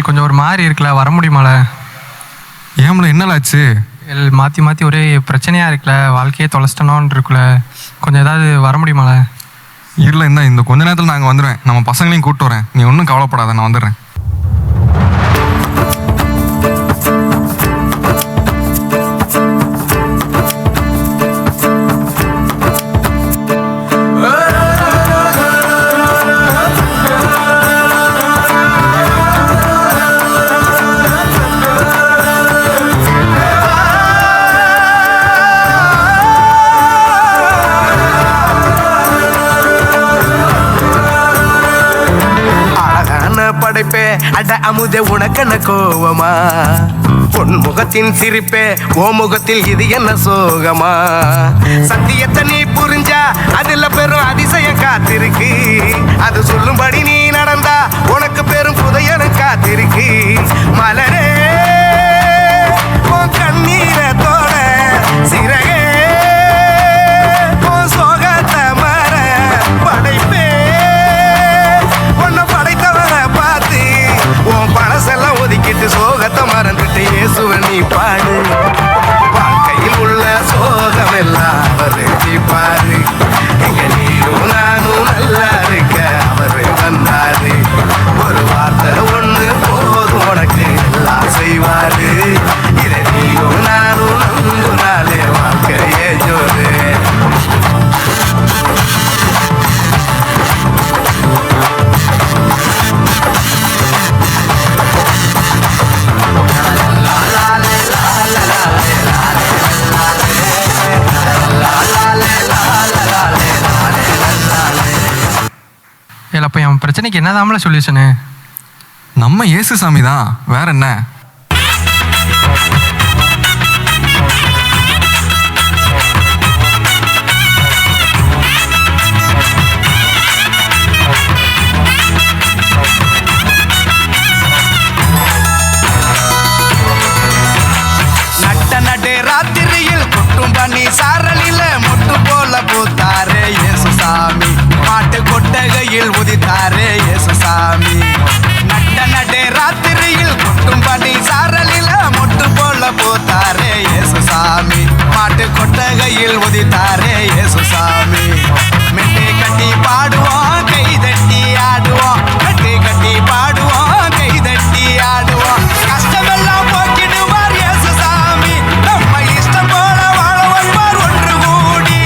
கொஞ்சம் ஒரு மாதிரி இருக்குல்ல, வர முடியுமால? ஏம்ல என்னலாச்சு? மாற்றி மாற்றி ஒரே பிரச்சனையாக இருக்குல்ல, வாழ்க்கையே தொலைச்சிட்டனோன்னு இருக்குல்ல, கொஞ்சம் ஏதாவது வர முடியுமால? இல்லை இந்த கொஞ்ச நேரத்தில் நாங்கள் வந்துடுவேன். நம்ம பசங்களையும் கூப்பிட்டு வரேன். நீ ஒன்றும் கவலைப்படாத, நான் வந்துடுறேன். படைப்பே அட அமுதே உனக்கென்ன கோவமா? பொன் முகத்தின் சிரிப்பே ஓ முகத்தில் இது என்ன சோகமா? சத்தியத்தை நீ புரிஞ்சா அதுல பெரும் அதிசயம் காத்திருக்கு. அது சொல்லும்படி நீ நடந்தா உனக்கு பெரும் புதையலும் காத்திருக்கு. மலரே உன் கண்ணீரத்தோட சிறகே உன் சோகத்தை மற படைப்பே பழசெல்லாம் ஒதுக்கிட்டு சோகத்தை மறந்துட்டு இயேசுவை நீ பாடு. வாழ்க்கையில் உள்ள சோகம் எல்லாம் அவரு பாரு. எங்க நீரும் நானும் நல்லா இருக்க அவரு வந்தாரு. ஒரு வார்த்தை ஒண்ணு போதும் உனக்கு எல்லாம் செய்வாரு. இதை நீரும் நானும் நம்புனாலே வாழ்க்கையே ஜோரு. அப்போ என் பிரச்சனைக்கு என்னதாமல சொல்யூஷனு? நம்ம இயேசு சாமி தான், வேற என்ன? நடு ராத்திரியில் குட்டும் பண்ணி சாரலில மொட்டு போல பூத்தாரே இயேசு சாமி. மாட்டு கொட்டகையில் உதித்தாரே இயேசு சாமி. நடு ராத்திரியில் குட்டும் பண்ணி சாரலில மொட்டு போல பூத்தாரே இயேசு சாமி. மாட்டு கொட்டகையில் உதித்தாரே இயேசு சாமி. மெட்டை கட்டி பாடுவோம், கை தட்டி ஆடுவோம். மெட்டை கட்டி பாடுவோம், கை தட்டி ஆடுவோம். கஷ்டமெல்லாம் போக்கிடுவார் இயேசு சாமி. நம்ம இஷ்டம் போல வாழ வைப்பார் ஒன்று கூடி.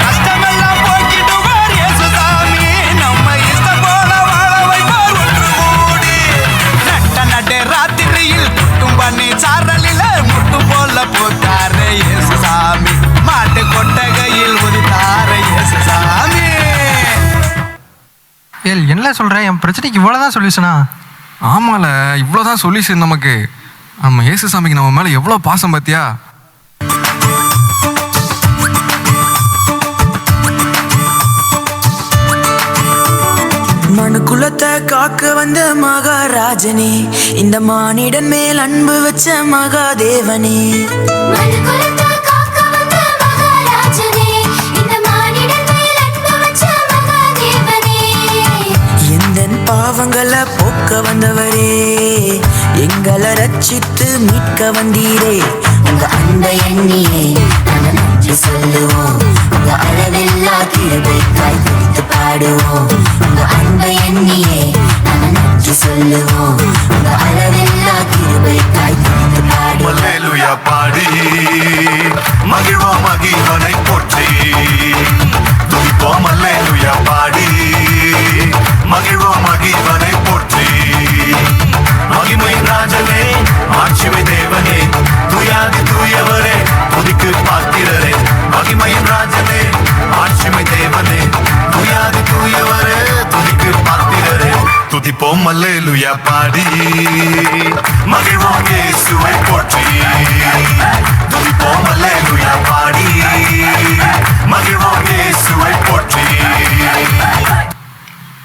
கஷ்டமெல்லாம் போக்கிடுவார் இயேசு சாமி. நம்ம இஷ்டம் போல வாழ வைப்பார் ஒன்று கூடி. நடு ராத்திரியில் குட்டும் பண்ணி சாரலில முட்டு போல போத்தாரே இயேசு சாமி. மாட்டு கொட்டகையில் உதித்தாரே இயேசு சாமி. என்ன சொல்ற? என் பிரச்சனைக்கு இவ்வளவுதான் சொல்யூஷனா? ஆமால, இவ்வளோதான் சொல்யூஷன் நமக்கு. நம்ம இயேசு சாமிக்கு நம்ம மேலே எவ்வளோ பாசம் பார்த்தியா? மனு குலத்தை காக்க வந்த மகாராஜனே, இந்த மானிடன் மேல் அன்பு வச்ச மகாதேவனே. எந்தன் பாவங்களை போக்க வந்தவரே, எங்களை ரட்சித்து மீட்க வந்தீரே. உங்க அன்பை எண்ணியே நாங்க நன்றி சொல்லுவோம். உங்க அளவில்லா கிருபைக்காய் குறித்து பாடுவோம். உங்க அன்பை எண்ணியே நாங்க நன்றி சொல்லுவோம். உங்க அளவில்லா கிருபைக்காய் குறித்து பாடுவோம். அல்லேலூயா பாடி மகிழ்வோம் மகிழ்வனை போற்றி துதிப்போம். அல்லேலூயா பாடி மகிழ்வோம் மகிழ்வனை போற்றி. மகிமை ராஜனே, ஆட்சிமை தேவனே, துயாதி தூயவரே, துதிக்கு பாத்திரரே. மகிமையின் ராஜனே, ஆட்சிமை தேவனே, துயாதி தூயவரே, துதிக்கு பாத்திரரே. துதிப்போம் அல்லேலூயா பாடி மகிழ்வோம் இயேசுவை போற்றி. துதிப்போம் அல்லேலூயா பாடி மகிழ்வோம் இயேசுவை போற்றி.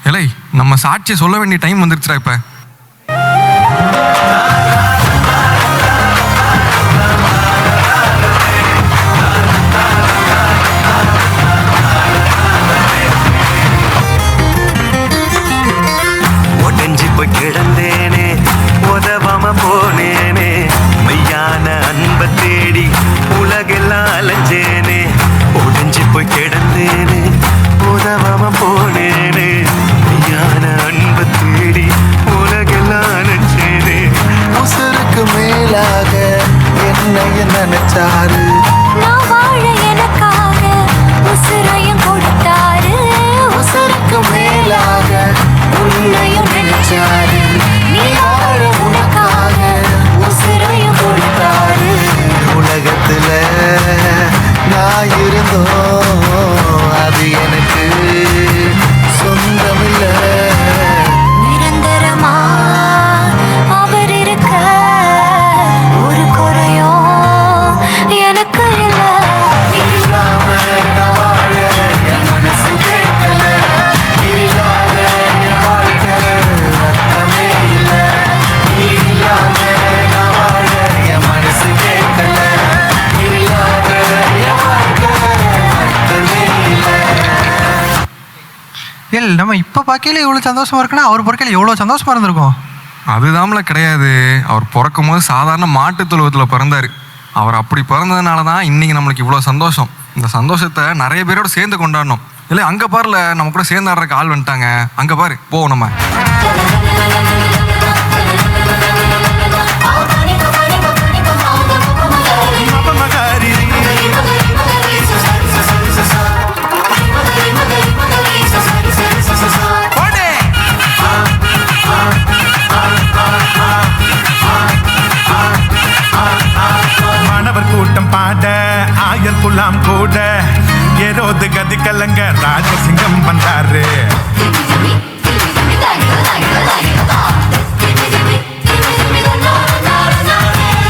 இலை, நம்ம சாட்சியை சொல்ல வேண்டிய டைம் வந்துருச்சுடா இப்ப. ஒட்டஞ்சி போய் கிடந்தேனே, நினைச்சாரு. நான் வாழ எனக்காக உசுரையும் கொடுத்தாரு. உசுருக்கு மேலாக உன்னையும் நினைச்சாரு. நீ வாழ உனக்காக உசுரையும் கொடுத்தாரு. உலகத்துல நான் இருந்தோம் அது எனக்கு சொந்தமில்ல. நிரந்தரமா அவர் இருக்க ஒரு குறையும் எனக்கு இல்ல. இல்லாம நான் வாழ என் மனசு கேட்கல. இல்லாத என் வாழ்க்கை அர்த்தமே இல்ல. இல்லாம நான் வாழ என் மனசு கேட்கல. இல்லாத என் வாழ்க்கை அர்த்தமே இல்ல. ஏல் நம்ம இப்போ பார்க்கையில இவ்வளோ சந்தோஷமா இருக்குன்னா அவர் பார்க்கையில எவ்வளோ சந்தோஷமா இருந்திருக்கும். அதுதான்ல கிடையாது. அவர் பிறக்கும் போது சாதாரண மாட்டுத் தொழுவத்தில் பிறந்தார். அவர் அப்படி பிறந்ததுனால தான் இன்னைக்கு நம்மளுக்கு இவ்வளோ சந்தோஷம். இந்த சந்தோஷத்தை நிறைய பேரோட சேர்ந்து கொண்டாடணும். இல்லை அங்கே பாருல நம்ம கூட சேர்ந்து ஆடுறக்கு ஆள் வந்துட்டாங்க. அங்கே பாரு போவோம் நம்ம. மாணவர் கூட்டம் பாட ஆயர் குலாம் கூட ஏரோது கதி கலங்க ராஜசிங்கம் வந்தாரு.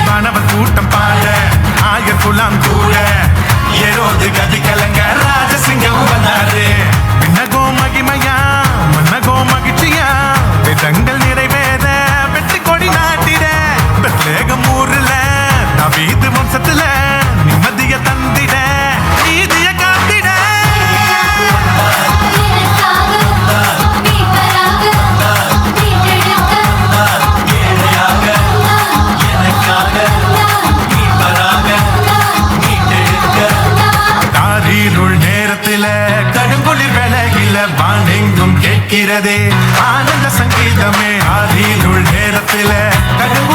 மாணவர் கூட்டம் பாட ஆயர் குலாம் கூட ஏரோது கதி கலங்க ராஜசிங்கம் வந்தாரு. விண்ணகோ மகிமையா மன்னகோ மகிழ்ச்சியா விதங்கள் நிறைவேற வெற்றி கொடி நாட்டிட பெத்லேகம் ஊர்ல நவீது வம்சத்துல நிம்மதிய தந்திட நீதிய காத்திட. தாரீருள் நேரத்தில கடுங்குளிர் வேளையில வானெங்கும் கேட்கிறதே ஆனந்த சங்கீதமே. ஆரீருள் நேரத்தில கடுங்குளிர்